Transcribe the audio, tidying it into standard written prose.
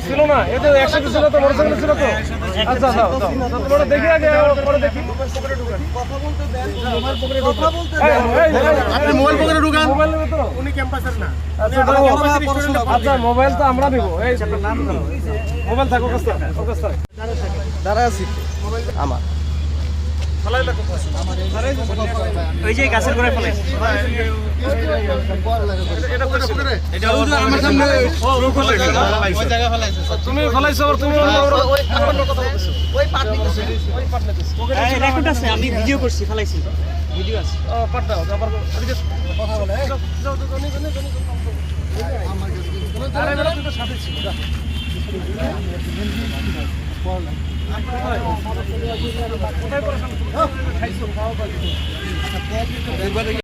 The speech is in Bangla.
ছিল না এটা একসাথে ছিল তো মোটরসাইকেল ছিল তো আচ্ছা দাও তোমরা দেখি আগে পরে দেখি আপনি মোবাইল পকেটে ঢুকান। মোবাইল নেবে তো উনি ক্যাম্পাসের না। আচ্ছা মোবাইল তো আমরা নিব এই মোবাইল থাকো দাঁড়া আছি আমার ওই যে গাছের গোড়ায় ফেলে আমার সামনে তুমি ফলাইছো আর তুমি রেকর্ড আছে, আমি ভিডিও করছি, ফেলাইছি, ভিডিও আছে। পাঠ দাও আবার কথা বলে আরে বেটা তুই তো সাথে ছিল কোথায় পড়াশোনা খাইছো খাওয়া